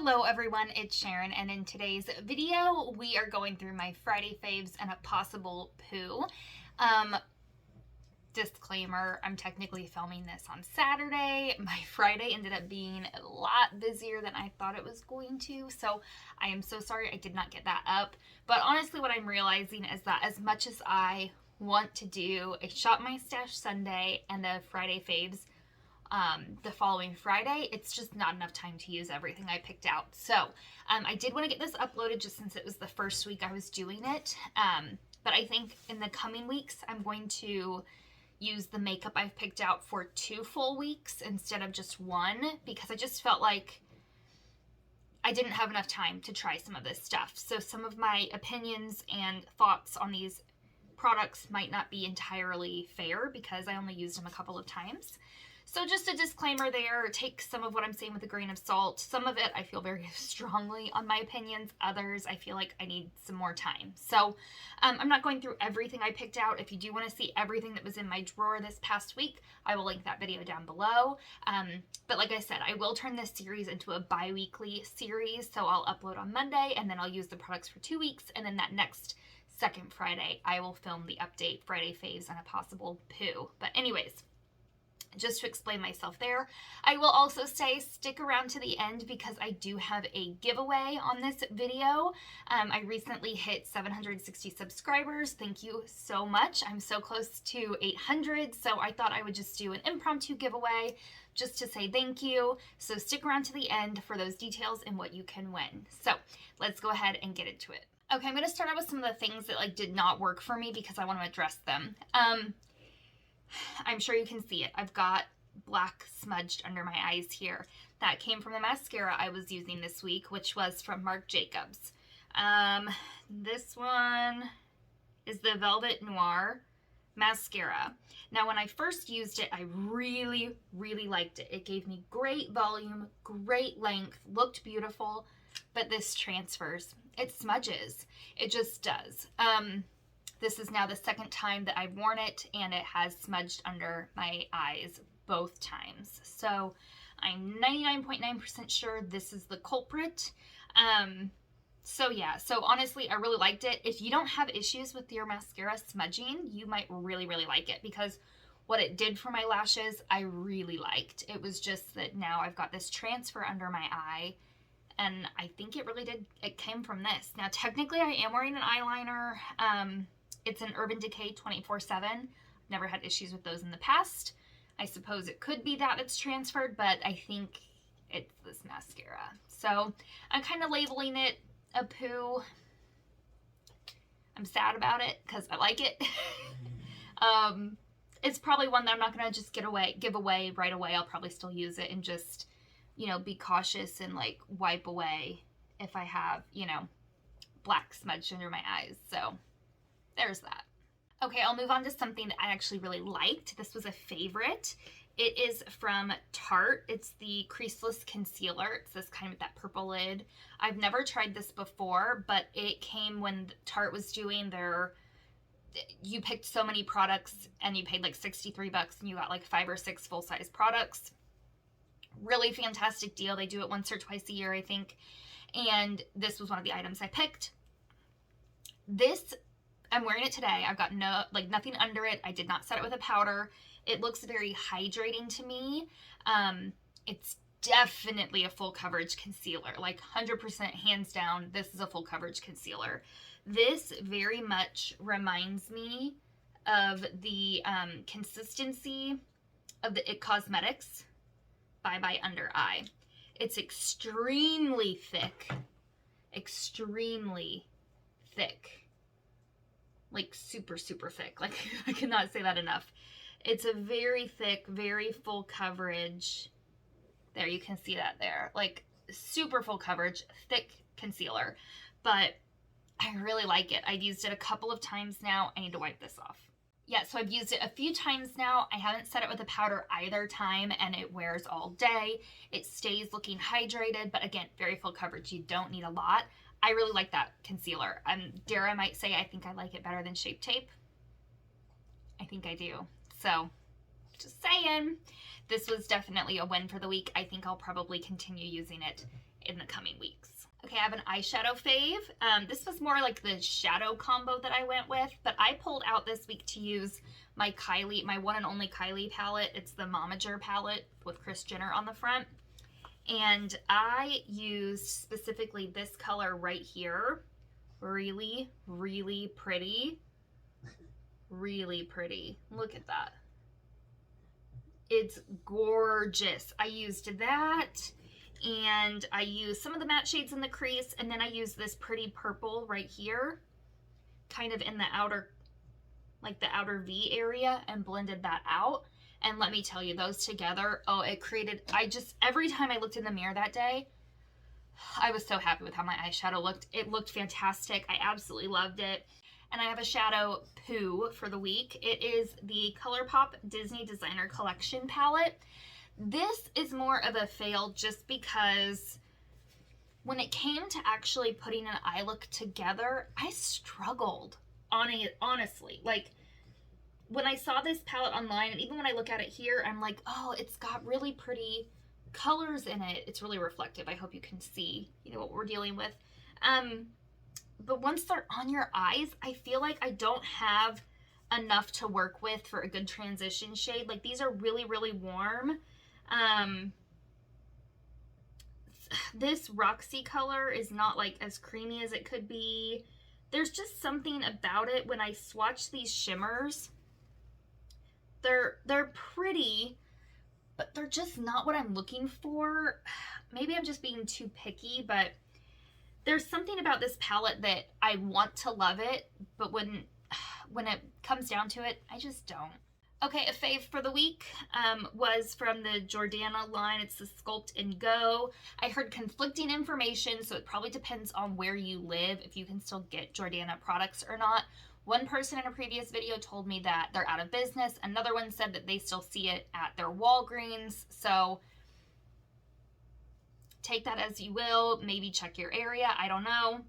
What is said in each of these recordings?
Hello everyone, it's Sharon, and in today's video we are going through my Friday faves and a Possible Poo. Disclaimer, I'm technically filming this on Saturday. My Friday ended up being a lot busier than I thought it was going to, so I am so sorry I did not get that up. But honestly, what I'm realizing is that as much as I want to do a Shop My Stash Sunday and a Friday faves the following Friday, it's just not enough time to use everything I picked out. So I did want to get this uploaded just since it was the first week I was doing it. But I think in the coming weeks, I'm going to use the makeup I've picked out for 2 full weeks instead of just 1, because I just felt like I didn't have enough time to try some of this stuff. So some of my opinions and thoughts on these products might not be entirely fair because I only used them a couple of times. So just a disclaimer there, take some of what I'm saying with a grain of salt. Some of it I feel very strongly on my opinions. Others I feel like I need some more time. So I'm not going through everything I picked out. If you do want to see everything that was in my drawer this past week, I will link that video down below. But like I said, I will turn this series into a bi-weekly series. So I'll upload on Monday and then I'll use the products for 2 weeks. And then that next second Friday, I will film the update Friday faves and a Possible Poo. But anyways, just to explain myself there, I will also say stick around to the end because I do have a giveaway on this video. I recently hit 760 subscribers. Thank you so much. I'm so close to 800, so I thought I would just do an impromptu giveaway just to say thank you. So stick around to the end for those details and what you can win. So let's go ahead and get into it. Okay, I'm going to start out with some of the things that did not work for me because I want to address them. I'm sure you can see it. I've got black smudged under my eyes here. That came from the mascara I was using this week, which was from Marc Jacobs. This one is the Velvet Noir mascara. Now, when I first used it, I really, really liked it. It gave me great volume, great length, looked beautiful, but this transfers. It smudges. It just does. This is now the second time that I've worn it, and it has smudged under my eyes both times. So I'm 99.9% sure this is the culprit. So yeah, so honestly, I really liked it. If you don't have issues with your mascara smudging, you might really, really like it because what it did for my lashes, I really liked. It was just that now I've got this transfer under my eye, and I think it really did, it came from this. Now, technically, I am wearing an eyeliner. It's an Urban Decay 24/7. Never had issues with those in the past. I suppose it could be that it's transferred, but I think it's this mascara. So I'm kind of labeling it a poo. I'm sad about it because I like it. It's probably one that I'm not going to just give away right away. I'll probably still use it and just, be cautious and wipe away if I have, black smudge under my eyes. So there's that. Okay, I'll move on to something that I actually really liked. This was a favorite. It is from Tarte. It's the Creaseless Concealer. It's this kind of that purple lid. I've never tried this before, but it came when Tarte was doing their, you picked so many products and you paid $63 and you got 5 or 6 full-size products. Really fantastic deal. They do it once or twice a year, I think. And this was one of the items I picked. This, I'm wearing it today. I've got nothing under it. I did not set it with a powder. It looks very hydrating to me. It's definitely a full coverage concealer, 100% hands down. This is a full coverage concealer. This very much reminds me of the consistency of the IT Cosmetics Bye Bye Under Eye. It's extremely thick. Extremely thick. Super, super thick. I cannot say that enough. It's a very thick, very full coverage. There, you can see that there. Super full coverage, thick concealer. But I really like it. I've used it a couple of times now. I need to wipe this off. Yeah, so I've used it a few times now. I haven't set it with a powder either time, and it wears all day. It stays looking hydrated, but again, very full coverage. You don't need a lot. I really like that concealer. Dare I might say I think I like it better than Shape Tape. I think I do. So, just saying. This was definitely a win for the week. I think I'll probably continue using it in the coming weeks. Okay, I have an eyeshadow fave. This was more like the shadow combo that I went with, but I pulled out this week to use my one and only Kylie palette. It's the Momager palette with Kris Jenner on the front. And I used specifically this color right here. Really, really pretty. Really pretty. Look at that. It's gorgeous. I used that, and I used some of the matte shades in the crease, and then I used this pretty purple right here, kind of in the outer, like the outer V area, and blended that out. And let me tell you, those together, oh, it created, every time I looked in the mirror that day, I was so happy with how my eyeshadow looked. It looked fantastic. I absolutely loved it. And I have a Shadow Poo for the week. It is the ColourPop Disney Designer Collection palette. This is more of a fail just because when it came to actually putting an eye look together, I struggled on it, honestly. Like, when I saw this palette online, and even when I look at it here, I'm like, oh, it's got really pretty colors in it. It's really reflective. I hope you can see, you know, what we're dealing with. But once they're on your eyes, I feel like I don't have enough to work with for a good transition shade. Like, these are really, really warm. This Roxy color is not like as creamy as it could be. There's just something about it when I swatch these shimmers. They're pretty, but they're just not what I'm looking for. Maybe I'm just being too picky, but there's something about this palette that I want to love it, but when it comes down to it, I just don't. Okay, a fave for the week was from the Jordana line. It's the Sculpt and Go. I heard conflicting information, so it probably depends on where you live, if you can still get Jordana products or not. One person in a previous video told me that they're out of business. Another one said that they still see it at their Walgreens. So take that as you will. Maybe check your area. I don't know.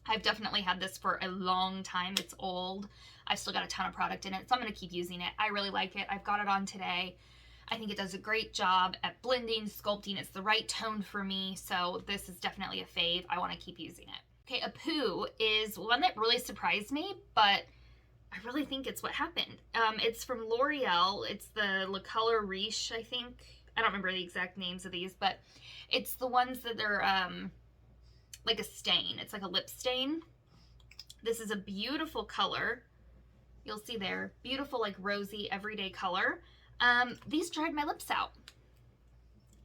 I've definitely had this for a long time. It's old. I've still got a ton of product in it, so I'm going to keep using it. I really like it. I've got it on today. I think it does a great job at blending, sculpting. It's the right tone for me, so this is definitely a fave. I want to keep using it. Okay, a poo is one that really surprised me, but I really think it's what happened. It's from L'Oreal. It's the Le Color Riche, I think. I don't remember the exact names of these, but it's the ones that are like a stain. It's like a lip stain. This is a beautiful color. You'll see there, beautiful, like rosy, everyday color. These dried my lips out.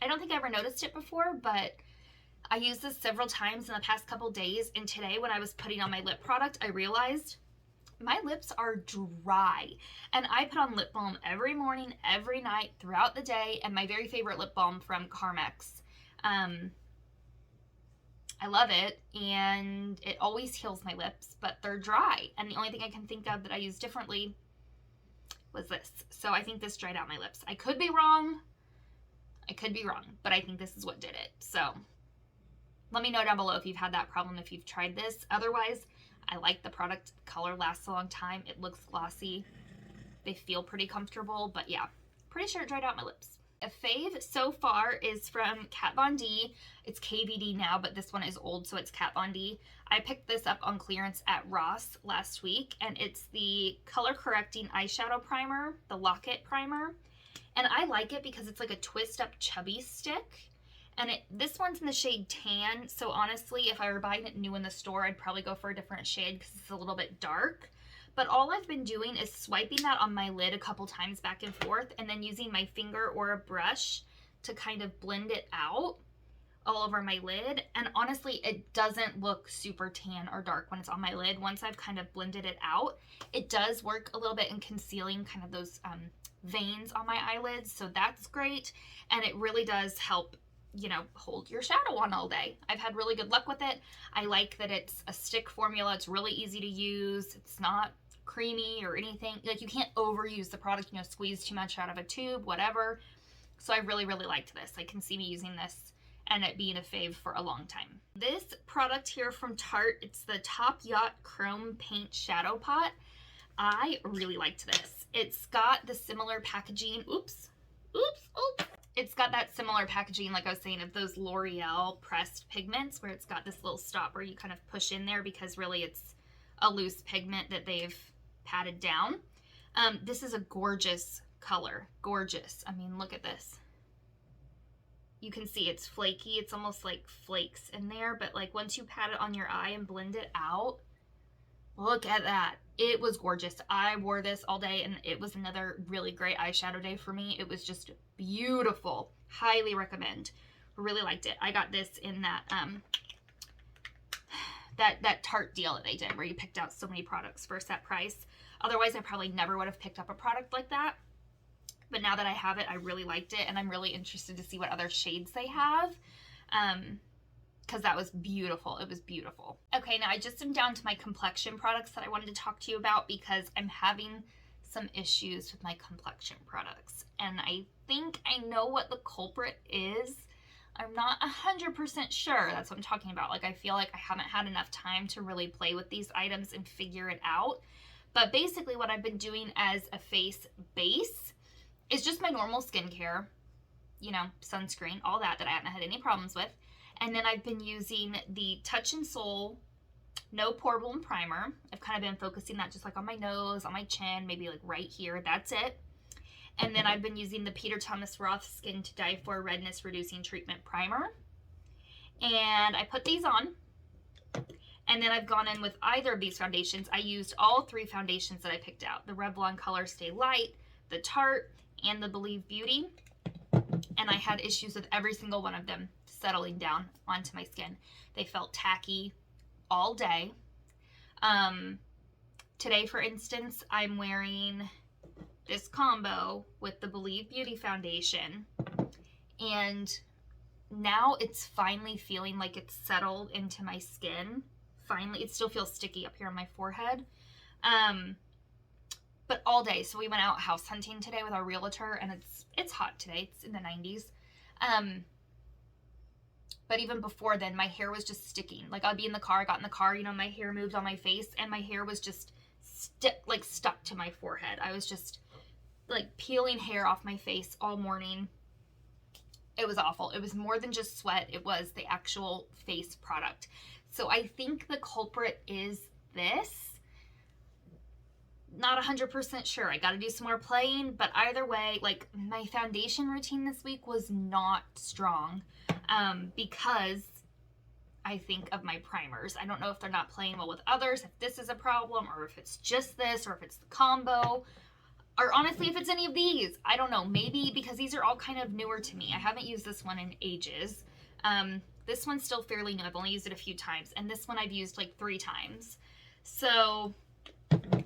I don't think I ever noticed it before, but I used this several times in the past couple days, and today when I was putting on my lip product, I realized my lips are dry. And I put on lip balm every morning, every night, throughout the day, and my very favorite lip balm from Carmex. I love it, and it always heals my lips, but they're dry. And the only thing I can think of that I use differently was this. So I think this dried out my lips. I could be wrong. But I think this is what did it. So let me know down below if you've had that problem, if you've tried this. Otherwise, I like the product. The color lasts a long time. It looks glossy. They feel pretty comfortable, but yeah, pretty sure it dried out my lips. A fave so far is from Kat Von D. It's KVD now, but this one is old, so it's Kat Von D. I picked this up on clearance at Ross last week, and it's the Color Correcting Eyeshadow Primer, the Locket Primer. And I like it because it's like a twist-up chubby stick. And this one's in the shade Tan, so honestly, if I were buying it new in the store, I'd probably go for a different shade because it's a little bit dark. But all I've been doing is swiping that on my lid a couple times back and forth, and then using my finger or a brush to kind of blend it out all over my lid. And honestly, it doesn't look super tan or dark when it's on my lid. Once I've kind of blended it out, it does work a little bit in concealing kind of those veins on my eyelids, so that's great. And it really does help, you know, hold your shadow on all day. I've had really good luck with it. I like that it's a stick formula. It's really easy to use. It's not creamy or anything. Like, you can't overuse the product, you know, squeeze too much out of a tube, whatever. So I really, really liked this. I can see me using this and it being a fave for a long time. This product here from Tarte, it's the Top Yacht Chrome Paint Shadow Pot. I really liked this. It's got the similar packaging. Oops. it's got that similar packaging, like I was saying, of those L'Oreal pressed pigments, where it's got this little stop where you kind of push in there, because really it's a loose pigment that they've patted down. This is a gorgeous color. Gorgeous. I mean, look at this. You can see it's flaky. It's almost like flakes in there, but like once you pat it on your eye and blend it out, look at that. It was gorgeous. I wore this all day, and it was another really great eyeshadow day for me. It was just beautiful. Highly recommend. Really liked it. I got this in that that Tarte deal that they did, where you picked out so many products for a set price. Otherwise, I probably never would have picked up a product like that. But now that I have it, I really liked it, and I'm really interested to see what other shades they have, because that was beautiful. It was beautiful. Okay, now I just am down to my complexion products that I wanted to talk to you about, because I'm having some issues with my complexion products, and I think I know what the culprit is. I'm not 100% sure. That's what I'm talking about. Like, I feel like I haven't had enough time to really play with these items and figure it out. But basically what I've been doing as a face base is just my normal skincare, you know, sunscreen, all that I haven't had any problems with. And then I've been using the Touch in Sol No Pore Balloon Primer. I've kind of been focusing that just like on my nose, on my chin, maybe like right here. That's it. And then I've been using the Peter Thomas Roth Skin to Die For Redness Reducing Treatment Primer. And I put these on. And then I've gone in with either of these foundations. I used all three foundations that I picked out. The Revlon Color Stay Light, the Tarte, and the Believe Beauty. And I had issues with every single one of them settling down onto my skin. They felt tacky all day. Today, for instance, I'm wearing this combo with the Believe Beauty foundation. And now it's finally feeling like it's settled into my skin. Finally, it still feels sticky up here on my forehead. But all day. So we went out house hunting today with our realtor, and it's hot today. It's in the 90s. But even before then, my hair was just sticking. Like, I'd be in the car, I got in the car, you know, my hair moved on my face, and my hair was just stuck to my forehead. I was just like peeling hair off my face all morning. It was awful. It was more than just sweat. It was the actual face product. So I think the culprit is this. Not 100% sure. I got to do some more playing, but either way, like, my foundation routine this week was not strong, because I think of my primers. I don't know if they're not playing well with others, if this is a problem, or if it's just this, or if it's the combo, or honestly, if it's any of these. I don't know. Maybe because these are all kind of newer to me. I haven't used this one in ages. This one's still fairly new. I've only used it a few times, and this one I've used like 3 times. So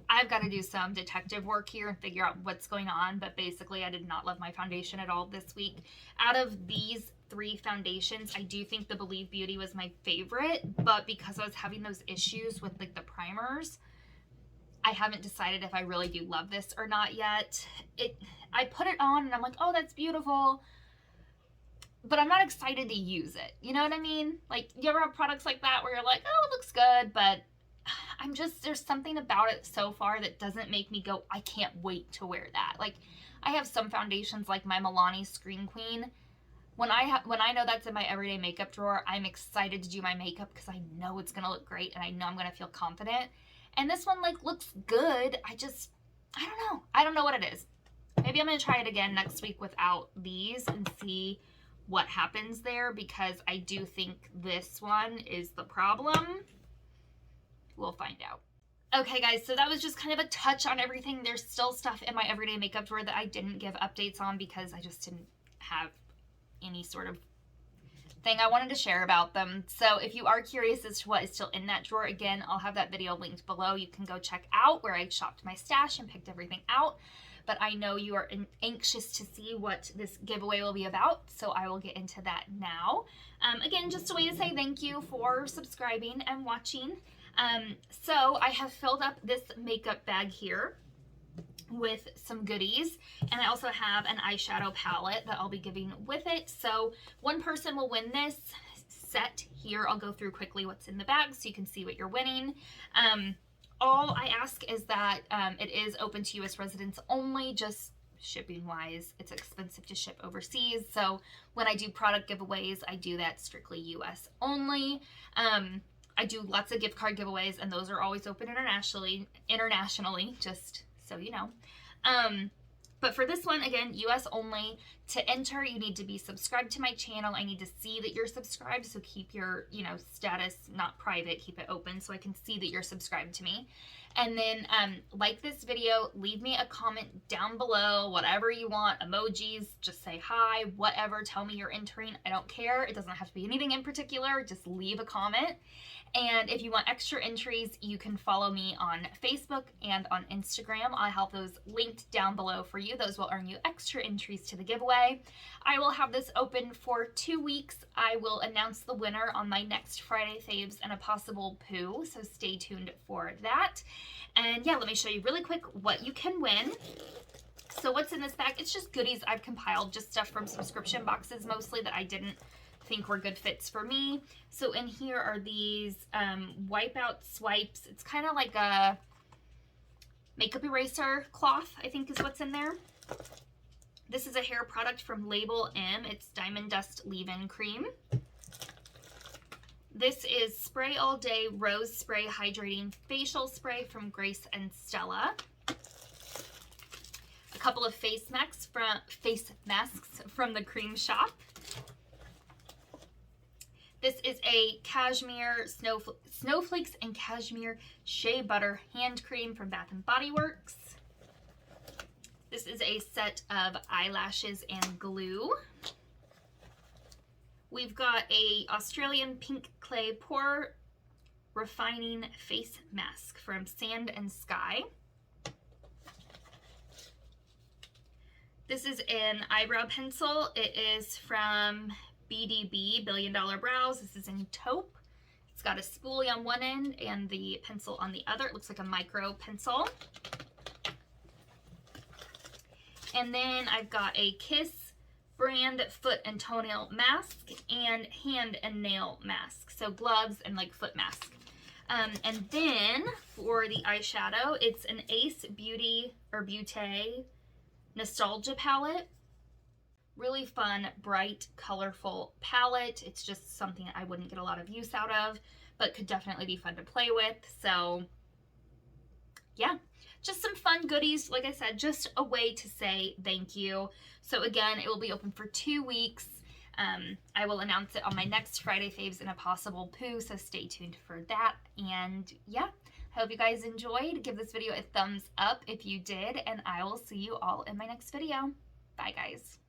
I've got to do some detective work here and figure out what's going on, but basically I did not love my foundation at all this week. Out of these 3 foundations, I do think the Believe Beauty was my favorite, but because I was having those issues with like the primers, I haven't decided if I really do love this or not yet. I put it on and I'm like, oh, that's beautiful, but I'm not excited to use it. You know what I mean? Like, you ever have products like that where you're like, oh, it looks good, but there's something about it so far that doesn't make me go, I can't wait to wear that. Like, I have some foundations like my Milani Screen Queen. When I know that's in my everyday makeup drawer, I'm excited to do my makeup because I know it's going to look great and I know I'm going to feel confident. And this one, like, looks good. I don't know. I don't know what it is. Maybe I'm going to try it again next week without these and see what happens there, because I do think this one is the problem. We'll find out. Okay, guys, so that was just kind of a touch on everything. There's still stuff in my everyday makeup drawer that I didn't give updates on because I just didn't have any sort of thing I wanted to share about them. So if you are curious as to what is still in that drawer, again, I'll have that video linked below. You can go check out where I shopped my stash and picked everything out. But I know you are anxious to see what this giveaway will be about, so I will get into that now. Again, just a way to say thank you for subscribing and watching. So I have filled up this makeup bag here with some goodies, and I also have an eyeshadow palette that I'll be giving with it. So one person will win this set here. I'll go through quickly what's in the bag so you can see what you're winning. All I ask is that it is open to U.S. residents only. Just shipping wise, it's expensive to ship overseas. So when I do product giveaways, I do that strictly US only. I do lots of gift card giveaways, and those are always open internationally, just so you know. But for this one, again, US only. To enter, you need to be subscribed to my channel. I need to see that you're subscribed, so keep your, status not private, keep it open so I can see that you're subscribed to me. And then like this video, leave me a comment down below, whatever you want, emojis, just say hi, whatever, tell me you're entering. I don't care. It doesn't have to be anything in particular. Just leave a comment. And if you want extra entries, you can follow me on Facebook and on Instagram. I have those linked down below for you. Those will earn you extra entries to the giveaway. I will have this open for 2 weeks. I will announce the winner on my next Friday Faves and a Possible Poo, so stay tuned for that. And yeah, let me show you really quick what you can win. So what's in this bag? It's just goodies I've compiled, just stuff from subscription boxes mostly that I didn't think were good fits for me. So in here are these wipeout swipes. It's kind of like a makeup eraser cloth, I think is what's in there. This is a hair product from Label M. It's Diamond Dust Leave-In Cream. This is Spray All Day Rose Spray Hydrating Facial Spray from Grace and Stella. A couple of face masks from the Cream Shop. This is a Cashmere Snowflakes and Cashmere Shea Butter Hand Cream from Bath & Body Works. This is a set of eyelashes and glue. We've got a Australian Pink Clay Pore Refining Face Mask from Sand and Sky. This is an eyebrow pencil. It is from BDB, Billion Dollar Brows. This is in taupe. It's got a spoolie on one end and the pencil on the other. It looks like a micro pencil. And then I've got a Kiss brand foot and toenail mask and hand and nail mask. So gloves and like foot mask. And then for the eyeshadow, it's an Ace Beauty or Beauté Nostalgia palette. Really fun, bright, colorful palette. It's just something I wouldn't get a lot of use out of, but could definitely be fun to play with. So yeah, just some fun goodies. Like I said, just a way to say thank you. So again, it will be open for 2 weeks. I will announce it on my next Friday Faves and a Possible Poo, so stay tuned for that. And yeah, I hope you guys enjoyed. Give this video a thumbs up if you did, and I will see you all in my next video. Bye guys.